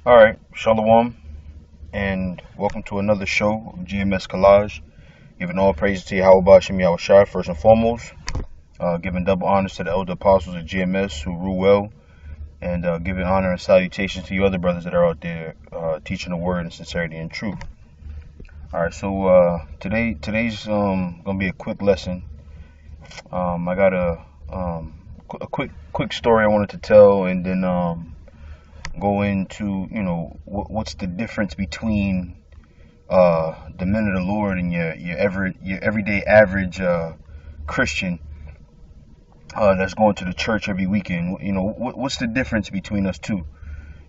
All right, Shalom, and welcome to another show of GMS Collage. Giving all praise to Yahweh Shem Yahushai first and foremost. Giving double honors to the elder apostles of GMS who rule well, and giving honor and salutations to you other brothers that are out there teaching the word in sincerity and truth. All right, so today's gonna be a quick lesson. I got a quick story I wanted to tell, and then go into what's the difference between the men of the Lord and your everyday average Christian that's going to the church every weekend. What's the difference between us two?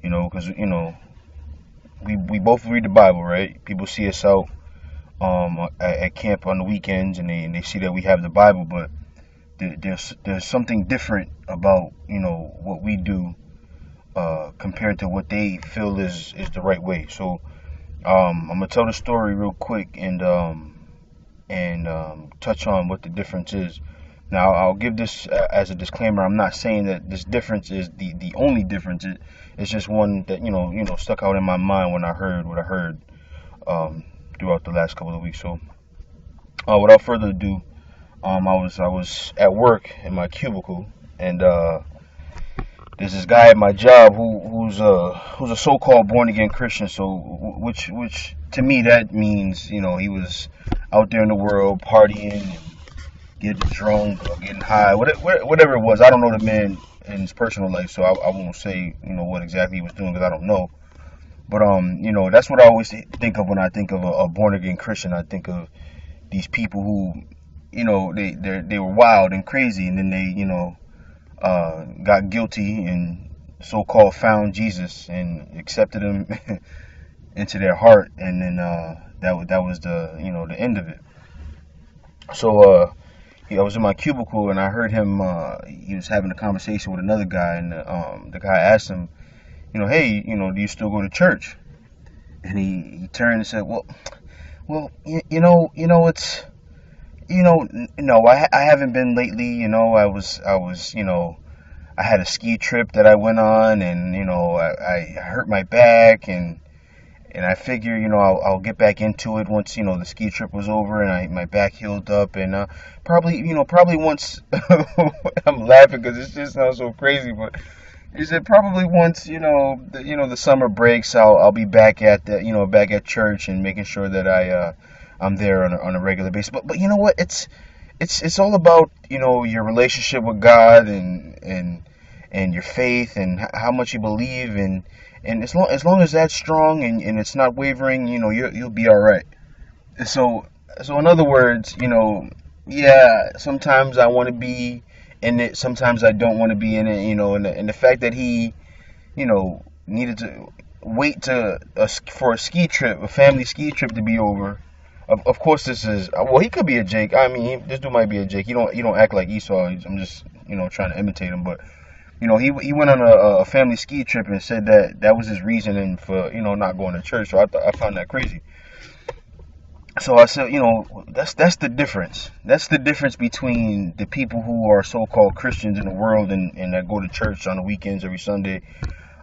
Because we both read the Bible, right? People see us out at camp on the weekends, and they see that we have the Bible, but there's something different about what we do compared to what they feel is the right way. So I'm gonna tell the story real quick and touch on what the difference is. Now I'll give this as a disclaimer. I'm not saying that this difference is the only difference. It's just one that stuck out in my mind when I heard what I heard throughout the last couple of weeks. So without further ado, I was at work in my cubicle, and there's this guy at my job who's a so-called born-again Christian. So which to me that means he was out there in the world partying, and getting drunk or getting high, whatever it was. I don't know the man in his personal life, so I won't say what exactly he was doing because I don't know. But that's what I always think of when I think of a born-again Christian. I think of these people who they were wild and crazy, and then they got guilty and so-called found Jesus and accepted him into their heart, and then that was the the end of it. So I was in my cubicle and I heard him. He was having a conversation with another guy, and the guy asked him, hey, do you still go to church? And he turned and said, well, it's. No, I haven't been lately. I was, I had a ski trip that I went on, and I hurt my back, and I figure I'll get back into it once the ski trip was over and my back healed up, and probably once. I'm laughing because it just sounds so crazy, but he said probably once the summer breaks, I'll be back at back at church and making sure that I'm there on a regular basis. But you know what? It's all about your relationship with God and your faith and how much you believe, and as long as that's strong and it's not wavering, you'll be all right. So in other words, yeah, sometimes I want to be in it, sometimes I don't want to be in it, and the fact that he needed to wait for a ski trip, a family ski trip to be over. Of course, this is he could be a Jake. I mean, this dude might be a Jake. You don't act like Esau. I'm just trying to imitate him. But he went on a family ski trip and said that was his reasoning for not going to church. So I found that crazy. So I said, that's the difference. That's the difference between the people who are so-called Christians in the world and that go to church on the weekends every Sunday.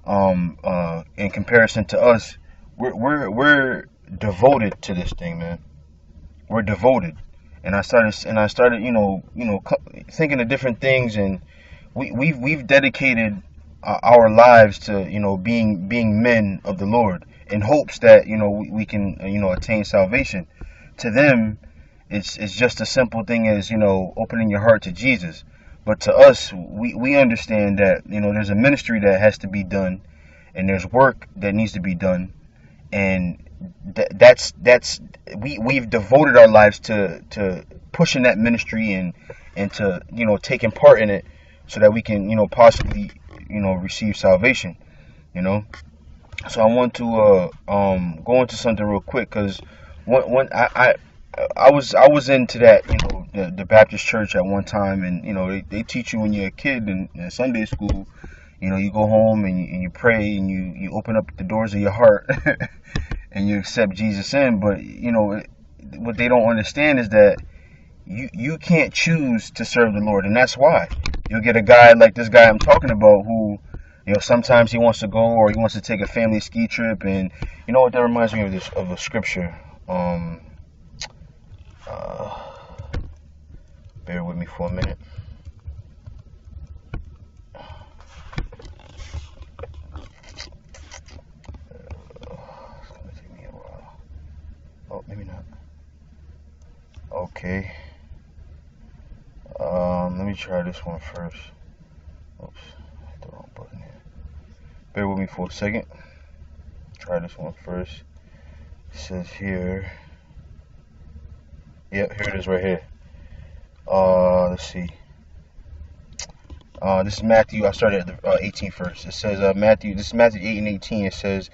In comparison to us, we're devoted to this thing, man. We're devoted, and I started, thinking of different things, and we've dedicated our lives to, being men of the Lord in hopes that we can attain salvation. To them, it's just a simple thing as opening your heart to Jesus. But to us, we understand that there's a ministry that has to be done, and there's work that needs to be done, and we've devoted our lives to pushing that ministry and to taking part in it so that we can possibly receive salvation. So I want to go into something real quick, because when I was into that the Baptist church at one time, and they teach you when you're a kid in Sunday school. You go home and you pray and you open up the doors of your heart and you accept Jesus in. But what they don't understand is that you can't choose to serve the Lord, and that's why you'll get a guy like this guy I'm talking about who Sometimes he wants to go, or he wants to take a family ski trip, and you know what, that reminds me of a scripture. Uh, Bear with me for a minute. It's gonna take me a while. Oh, maybe not. Okay. Let me try this one first. Oops, I hit the wrong button here. Bear with me for a second. Try this one first. It says here. Yep, here it is right here. Let's see. This is Matthew. I started at the 18 first. It says this is Matthew 8 and 18. It says,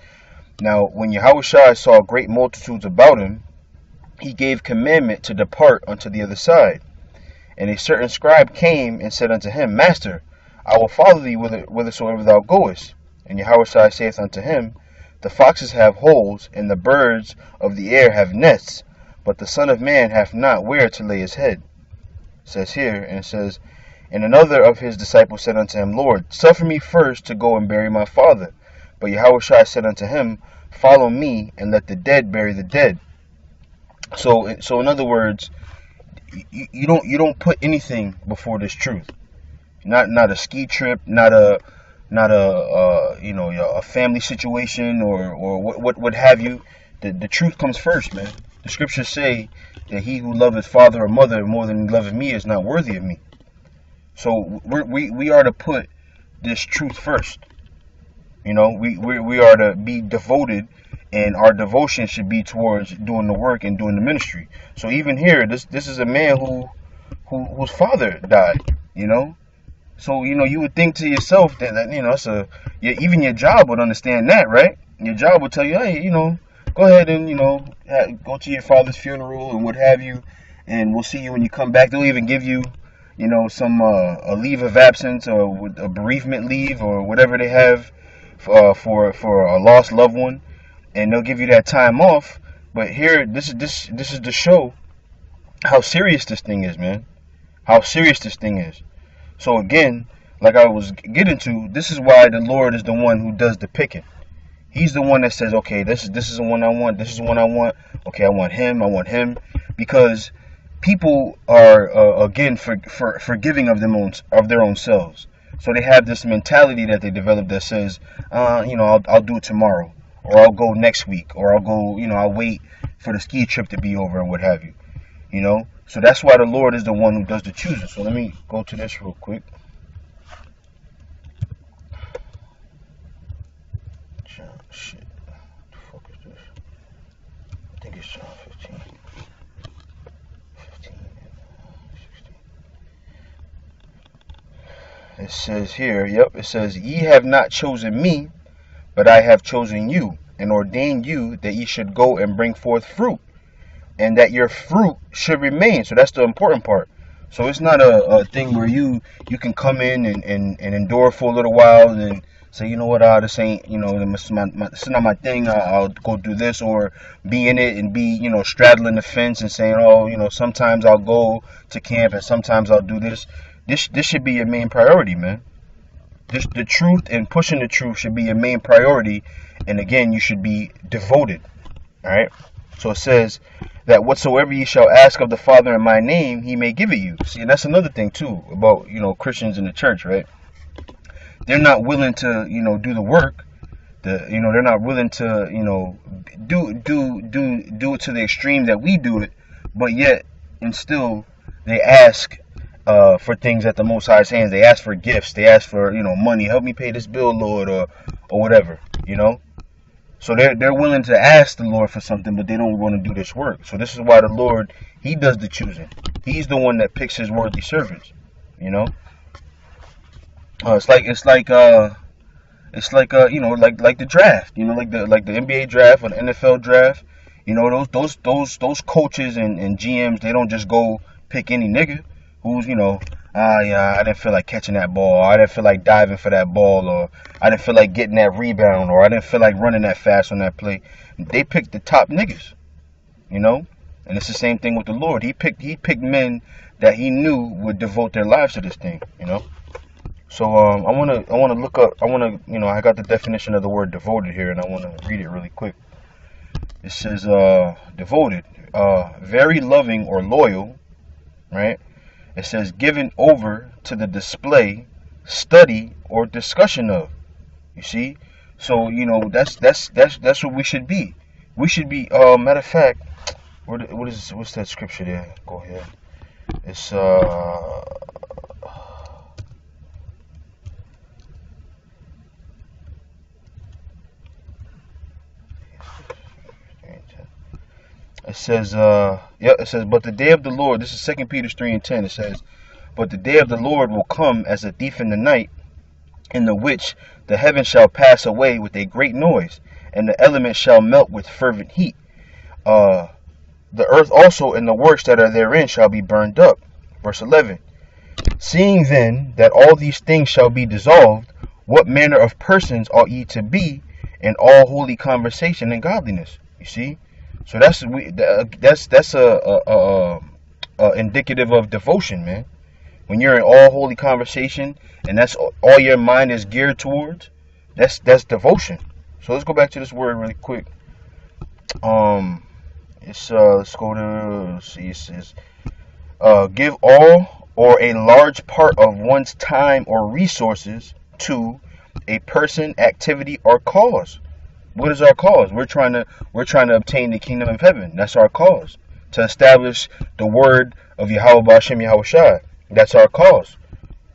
"Now when Yahushua saw great multitudes about him, he gave commandment to depart unto the other side. And a certain scribe came and said unto him, Master, I will follow thee whithersoever thou goest. And Yahushua saith unto him, The foxes have holes, and the birds of the air have nests, but the Son of Man hath not where to lay his head." It says here, and it says, "And another of his disciples said unto him, Lord, suffer me first to go and bury my father. But Yahushua said unto him, Follow me, and let the dead bury the dead." So in other words, you don't put anything before this truth. Not a ski trip, not a family situation or what have you. The truth comes first, man. The scriptures say that he who loveth father or mother more than he loveth me is not worthy of me. So we are to put this truth first. We are to be devoted, and our devotion should be towards doing the work and doing the ministry. So even here, this is a man whose father died. So you would think to yourself that even your job would understand that, right? Your job would tell you, hey, go ahead and go to your father's funeral and what have you, and we'll see you when you come back. They'll even give you some a leave of absence or a bereavement leave or whatever they have for a lost loved one, and they'll give you that time off. But here, this is to show how serious this thing is, man. How serious this thing is. So again, like I was getting to, this is why the Lord is the one who does the picking. He's the one that says, okay, this is the one I want. This is the one I want. Okay, I want him. Because people are again forgiving of their own selves. So they have this mentality that they develop that says, I'll do it tomorrow, or I'll go next week, or I'll go, I'll wait for the ski trip to be over and what have you. So that's why the Lord is the one who does the choosing. So let me go to this real quick. Shit. What the fuck is this? I think it's John 15. 15 and 16. It says here, it says, "Ye have not chosen me, but I have chosen you, and ordained you that ye should go and bring forth fruit, and that your fruit should remain." So that's the important part. So it's not a thing where you can come in and endure for a little while and then say, you know what, this ain't, this is not my thing. I'll go do this, or be in it and be, straddling the fence and saying, sometimes I'll go to camp and sometimes I'll do this. This should be your main priority, man. The truth and pushing the truth should be your main priority. And again, you should be devoted. All right. So it says that whatsoever ye shall ask of the Father in my name, he may give it you. See, and that's another thing too about, Christians in the church, right? They're not willing to, do the work. They're not willing to, do it to the extreme that we do it, but yet and still they ask for things at the Most High's hands. They ask for gifts. They ask for, money. Help me pay this bill, Lord, or whatever, So they're willing to ask the Lord for something, but they don't want to do this work. So this is why the Lord, he does the choosing. He's the one that picks his worthy servants, It's like the draft, like the NBA draft or the NFL draft. Those coaches and GMs, they don't just go pick any nigga who's, I didn't feel like catching that ball, or I didn't feel like diving for that ball, or I didn't feel like getting that rebound, or I didn't feel like running that fast on that play. They picked the top niggas, and it's the same thing with the Lord. He picked men that he knew would devote their lives to this thing, So I wanna look up. I got the definition of the word devoted here, and I wanna read it really quick. It says devoted, very loving or loyal, right? It says given over to the display, study, or discussion of. You see, so that's what we should be. We should be. Matter of fact, what's that scripture there? Go ahead. It's It says, it says, but the day of the Lord, this is 2 Peter 3:10. It says, but the day of the Lord will come as a thief in the night, in the which the heavens shall pass away with a great noise, and the elements shall melt with fervent heat. The earth also and the works that are therein shall be burned up. Verse 11. Seeing then that all these things shall be dissolved, what manner of persons ought ye to be in all holy conversation and godliness? You see, so that's indicative of devotion, man. When you're in all holy conversation and that's all your mind is geared towards, that's devotion. So let's go back to this word really quick. Let's go to, let's see, it says give all or a large part of one's time or resources to a person, activity, or cause. What is our cause? We're trying to obtain the kingdom of heaven. That's our cause. To establish the word of Yahweh B'Hashem Yahweh Shai. That's our cause.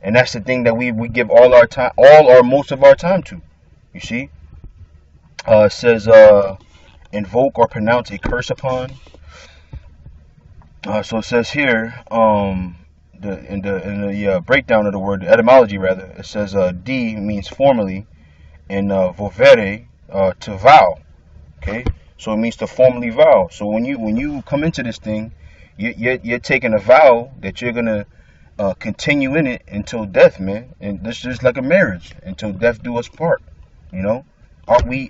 And that's the thing that we give all our time, all or most of our time to. You see? It says invoke or pronounce a curse upon. So it says here, in the breakdown of the word, the etymology rather, it says D means formally, and vovere, to vow. Okay, so it means to formally vow. So when you come into this thing, you're taking a vow that you're gonna continue in it until death, man. And this is just like a marriage, until death do us part. You know, aren't we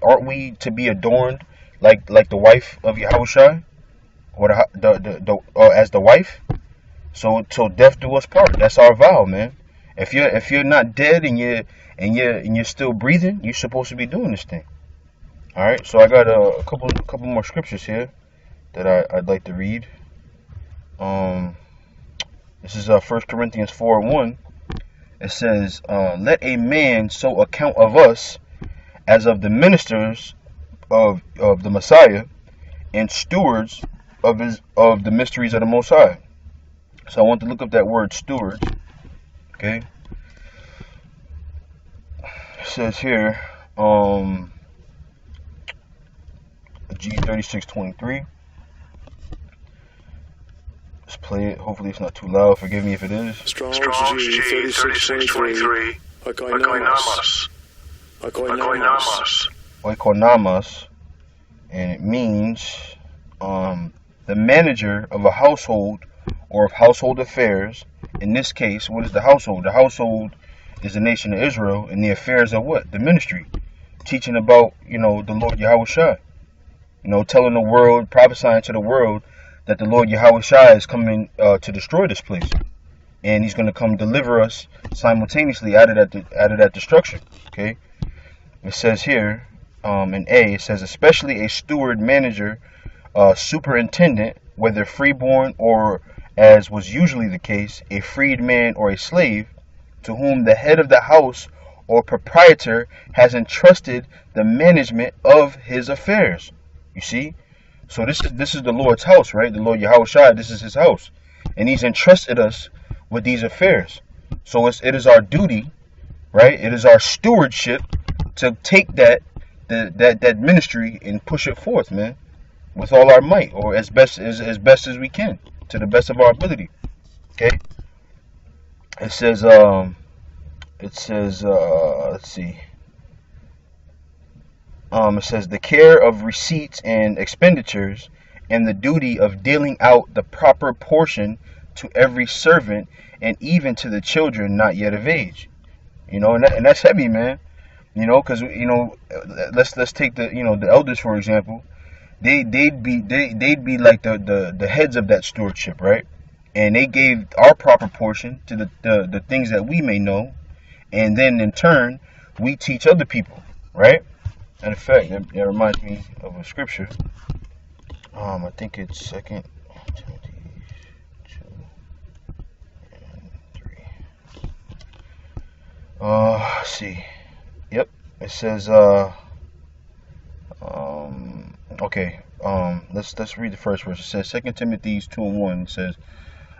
to be adorned like the wife of Yahushua, or as the wife? So till death do us part. That's our vow, man. If you're not dead and you're still breathing, you're supposed to be doing this thing. All right. So I got a couple more scriptures here that I'd like to read. This is 1 Corinthians 4:1. It says, "Let a man so account of us as of the ministers of the Messiah and stewards of the mysteries of the Most High." So I want to look up that word stewards. Okay. It says here, G3623. Let's play it. Hopefully it's not too loud. Forgive me if it is. Strong's G3623. Oikonomos. And it means the manager of a household or of household affairs. In this case, what is the household? The household is the nation of Israel, and the affairs are what? The ministry. Teaching about, the Lord Yahushua. Telling the world, prophesying to the world that the Lord Yahushua is coming to destroy this place. And he's going to come deliver us simultaneously out of that destruction. Okay? It says here, in A, it says, especially a steward, manager, superintendent, whether freeborn or, as was usually the case, a freed man or a slave, to whom the head of the house or proprietor has entrusted the management of his affairs. You see? So this is the Lord's house, right? The Lord Yahushua, this is his house. And he's entrusted us with these affairs. So it is our duty, right? It is our stewardship to take that ministry and push it forth, man, with all our might, or as best as we can, to the best of our ability. Okay? It says let's see. It says the care of receipts and expenditures and the duty of dealing out the proper portion to every servant and even to the children not yet of age. And that's heavy, man. Because let's take the elders for example. They'd be like the heads of that stewardship, right? And they gave our proper portion to the things that we may know, And then in turn, we teach other people, right? And in fact, that reminds me of a scripture. I think it's 2 Timothy 2 and 3. Let's see. Yep, it says. Okay. Let's read the first verse. It says 2 Timothy 2 and 1. It says,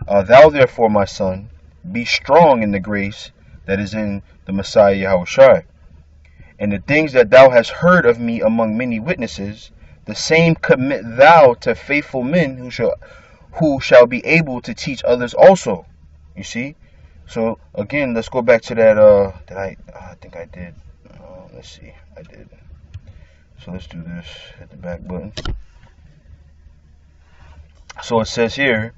"Thou therefore, my son, be strong in the grace that is in the Messiah Yahushua. And the things that thou hast heard of me among many witnesses, the same commit thou to faithful men who shall be able to teach others also." You see? So again, let's go back to that. I think I did. Let's see. I did. So let's do this. Hit the back button. So it says here,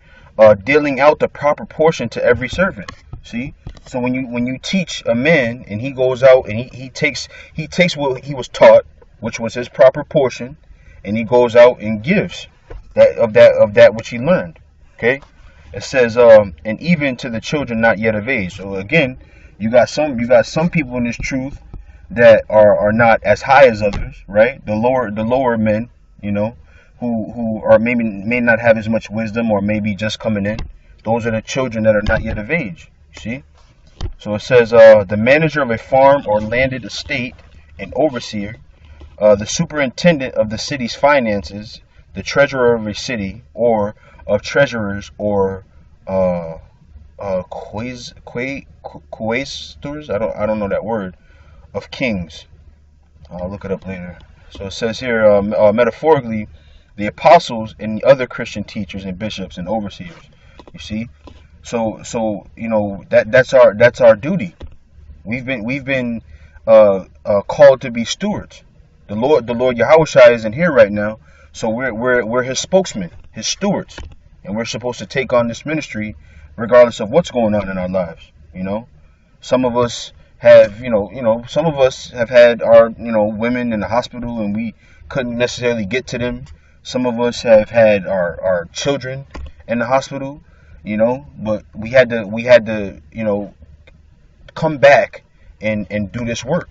dealing out the proper portion to every servant. See? So when you teach a man and he goes out and he takes what he was taught, which was his proper portion, and he goes out and gives that which he learned. Okay? It says, and even to the children not yet of age. So again, you got some people in this truth that are not as high as others, right? The lower men, who are may not have as much wisdom or maybe just coming in. Those are the children that are not yet of age. You see? So it says, the manager of a farm or landed estate, an overseer, the superintendent of the city's finances, the treasurer of a city, or of treasurers, or quaestors. I don't know that word. Of kings. I'll look it up later. So it says here, metaphorically, the apostles and the other Christian teachers and bishops and overseers. You see, so that's our duty. We've been called to be stewards. The Lord Yahushua isn't here right now, so we're his spokesmen, his stewards, and we're supposed to take on this ministry regardless of what's going on in our lives. Some of us have some of us have had our women in the hospital and we couldn't necessarily get to them. Some of us have had our children in the hospital, but we had to come back and do this work.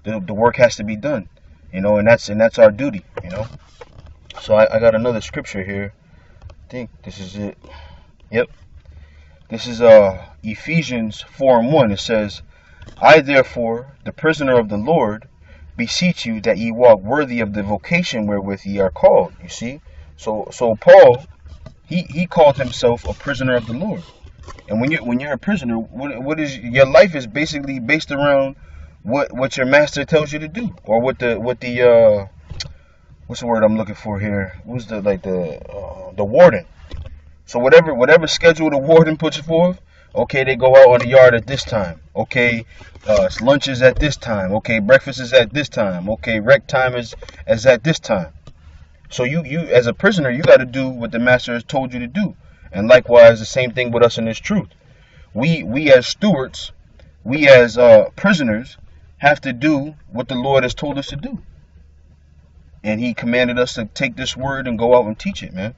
The work has to be done, and that's our duty. So I got another scripture here. I think this is it. Yep. This is Ephesians 4 and 1. It says, "I therefore, the prisoner of the Lord, beseech you that ye walk worthy of the vocation wherewith ye are called." You see? So Paul, he called himself a prisoner of the Lord. And when you're a prisoner, what is your life is basically based around what your master tells you to do, or what the what's the word I'm looking for here? Who's the warden? So whatever schedule the warden puts forth, okay, they go out on the yard at this time. Okay, lunch is at this time. Okay, breakfast is at this time. Okay, rec time is at this time. So you as a prisoner, you got to do what the master has told you to do. And likewise, the same thing with us in this truth. We as stewards, we as prisoners, have to do what the Lord has told us to do. And he commanded us to take this word and go out and teach it, man.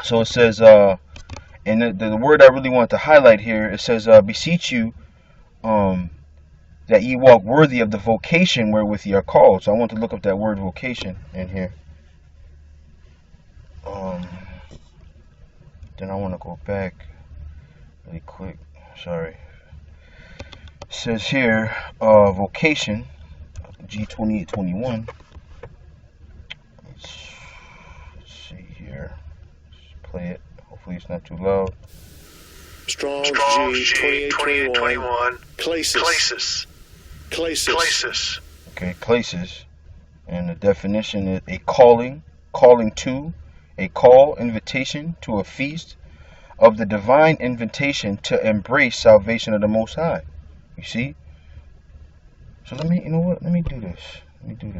So it says, and the word I really want to highlight here, it says, beseech you that ye walk worthy of the vocation wherewith ye are called. So I want to look up that word vocation in here. Then I want to go back really quick. Sorry. It says here, vocation, G2821. Let's see here. Let's play it. Hopefully it's not too loud. Strong G2821. Klesis. Okay, klesis. And the definition is a calling to, a call, invitation to a feast of the divine invitation to embrace salvation of the Most High. You see? So let me do this. Let's do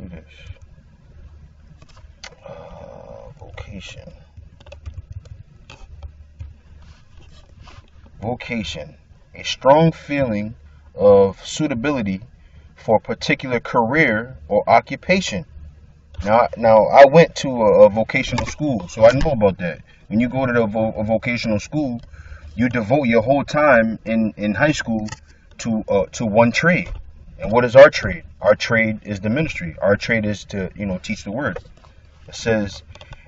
this. Vocation. Vocation. A strong feeling of suitability for a particular career or occupation. Now I went to a vocational school, so I know about that. When you go to a vocational school, you devote your whole time in high school to one trade. And what is our trade? Our trade is the ministry. Our trade is to, teach the word. It says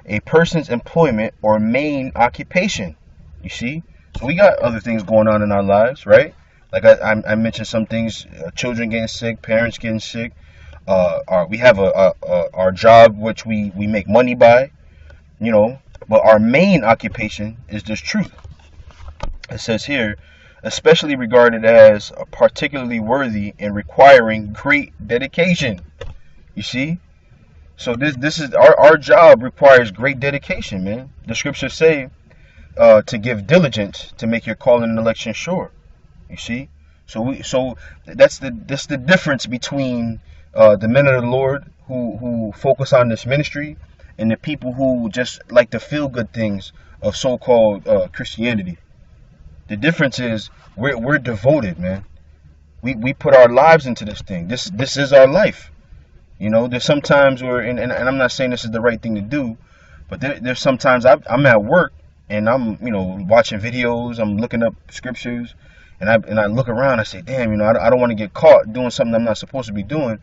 a person's employment or main occupation. You see? So we got other things going on in our lives, right? Like I mentioned some things, children getting sick, parents getting sick. We have our job, which we make money by, but our main occupation is this truth. It says here, especially regarded as particularly worthy and requiring great dedication. You see? So this is our job requires great dedication, man. The scriptures say to give diligence to make your calling and election sure. You see? So that's the difference between the men of the Lord who focus on this ministry and the people who just like the feel good things of so-called Christianity. The difference is we're devoted, man. We put our lives into this thing. This is our life. There's sometimes where, and I'm not saying this is the right thing to do, but there's sometimes I'm at work and I'm, watching videos, I'm looking up scriptures, and I look around, I say, damn, I don't want to get caught doing something I'm not supposed to be doing.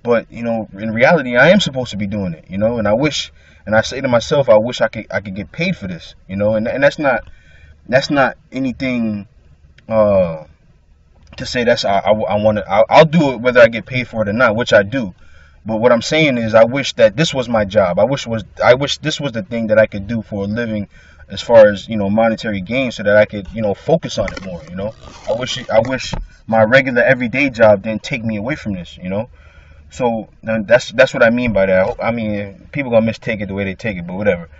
But, in reality, I am supposed to be doing it, and I say to myself, I wish I could get paid for this, and that's not anything to say I want to. I'll do it whether I get paid for it or not, which I do. But what I'm saying is, I wish that this was my job. I wish this was the thing that I could do for a living, as far as monetary gain, so that I could focus on it more. I wish my regular everyday job didn't take me away from this. So that's what I mean by that. I mean, people gonna mistake it the way they take it, but whatever.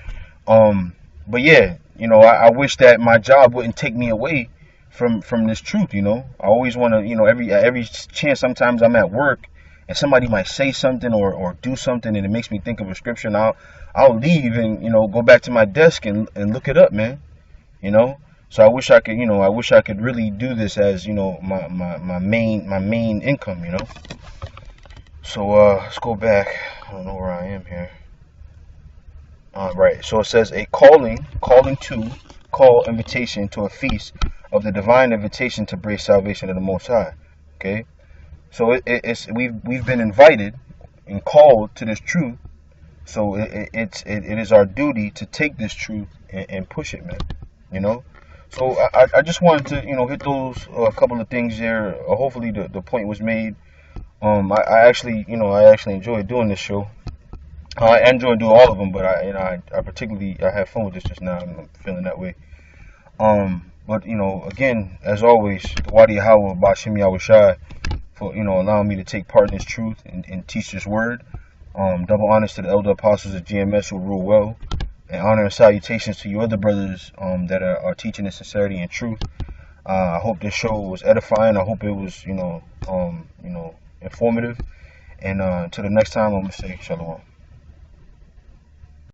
But yeah, I wish that my job wouldn't take me away from this truth. I always want to, every chance. Sometimes I'm at work and somebody might say something or do something, and it makes me think of a scripture, and I'll leave and go back to my desk and look it up, man. So I wish I could really do this as my main income. So let's go back. I don't know where I am here. Right. So it says a calling to call invitation to a feast of the divine invitation to embrace salvation of the Most High. Okay. So we've been invited and called to this truth. So it is our duty to take this truth and push it, man. So I just wanted to hit those a couple of things there. Hopefully the point was made. I actually enjoy doing this show. I enjoy doing all of them, but I particularly have fun with this just now. I'm feeling that way. But again, as always, Wadi Yahweh Bashim Yahushai for allowing me to take part in this truth and teach this word. Double honors to the elder apostles of GMS who rule well, and honor and salutations to you other brothers that are teaching in sincerity and truth. I hope this show was edifying. I hope it was informative. And until the next time, I'm gonna say shalom.